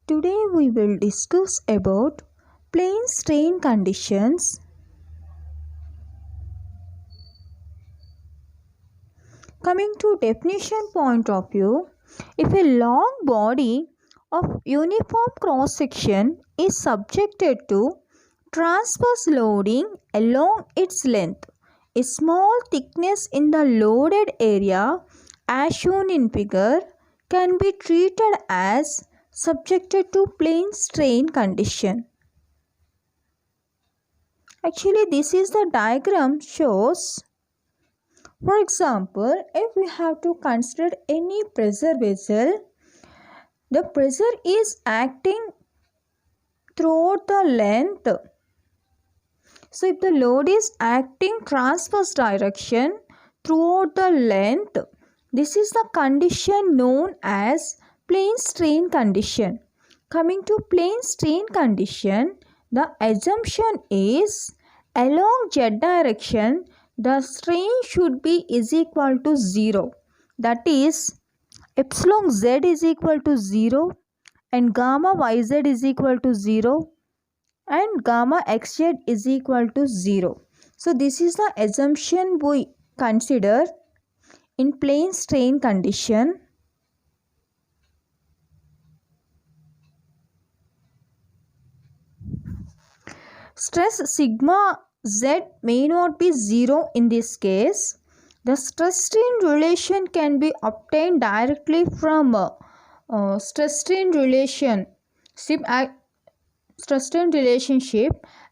Today we will discuss about plane strain conditions. Coming to definition point of view, if a long body of uniform cross section is subjected to transverse loading along its length, a small thickness in the loaded area as shown in figure can be treated as subjected to plane strain condition. Actually, this is the diagram shows. For example, if we have to consider any pressure vessel, the pressure is acting throughout the length. So, if the load is acting transverse direction throughout the length, this is the condition known as plane strain condition. Coming to plane strain condition, the assumption is along z direction, the strain should be is equal to 0. That is, epsilon z is equal to 0 and gamma yz is equal to 0 and gamma xz is equal to 0. So this is the assumption we consider in plane strain condition. Stress sigma z may not be 0 in this case. The stress strain relation can be obtained directly from stress strain relationship.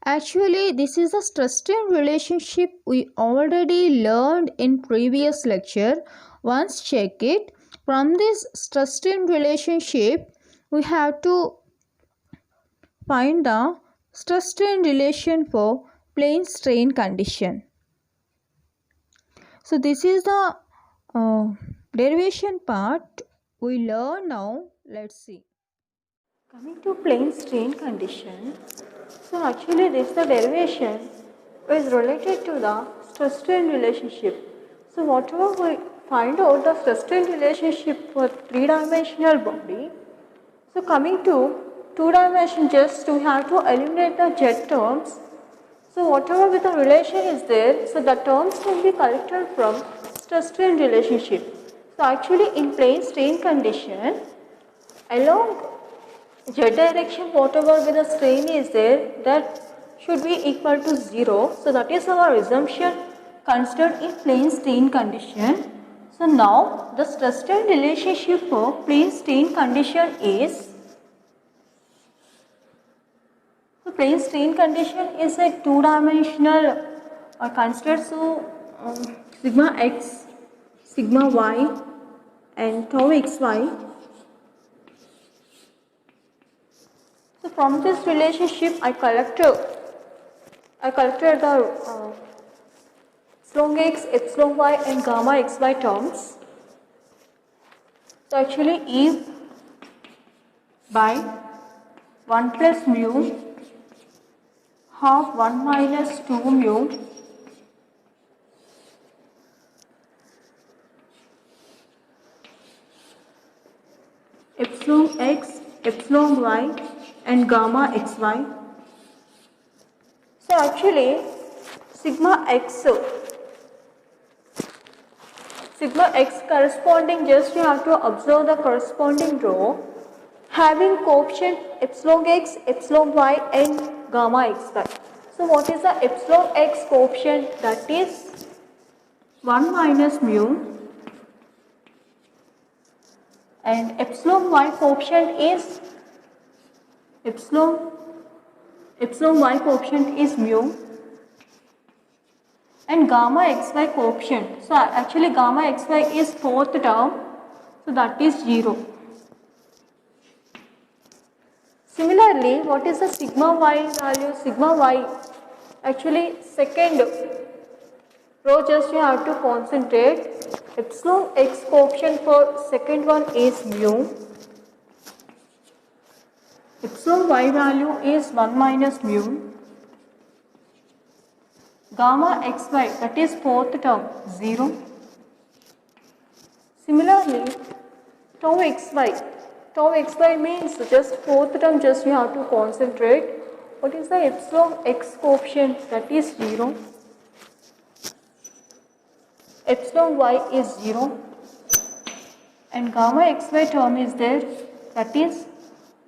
Actually, this is the stress strain relationship we already learned in previous lecture. Once check it. From this stress strain relationship, we have to find the stress strain relation for plane strain condition. So this is the derivation part we learn now. Let's see. Coming to plane strain condition, so actually this the derivation is related to the stress strain relationship. So whatever we find out the stress strain relationship for three-dimensional body, so coming to two-dimension, just we have to eliminate the z terms. So whatever with the relation is there, so the terms can be collected from stress strain relationship. So actually in plane strain condition, along z direction whatever with the strain is there, that should be equal to 0. So that is our assumption considered in plane strain condition. So now the stress strain relationship for plane strain condition is, so plane strain condition is a two-dimensional considered, so sigma x, sigma y and tau xy. So from this relationship I collected the epsilon x, epsilon y and gamma xy terms. So actually E by 1 plus mu half 1 minus 2 mu epsilon x, epsilon y and gamma xy. So actually sigma x corresponding, just you have to observe the corresponding row having coefficient epsilon x, epsilon y and gamma xy. So what is the epsilon x coefficient? That is 1 minus mu and epsilon y coefficient is epsilon y coefficient is mu and gamma xy coefficient. So actually gamma xy is fourth term, so that is 0. Similarly, what is the sigma y value? Sigma y, actually second row, just you have to concentrate. Epsilon x coefficient for second one is mu. Epsilon y value is 1 minus mu. Gamma xy, that is fourth term, 0. Similarly, tau xy, Tau xy means just fourth term, just you have to concentrate. What is the epsilon x coefficient? That is 0. Epsilon y is 0. And gamma xy term is there. That is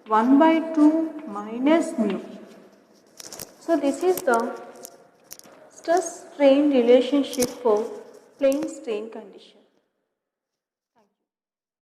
1 by 2 minus mu. So this is the stress strain relationship for plane strain condition.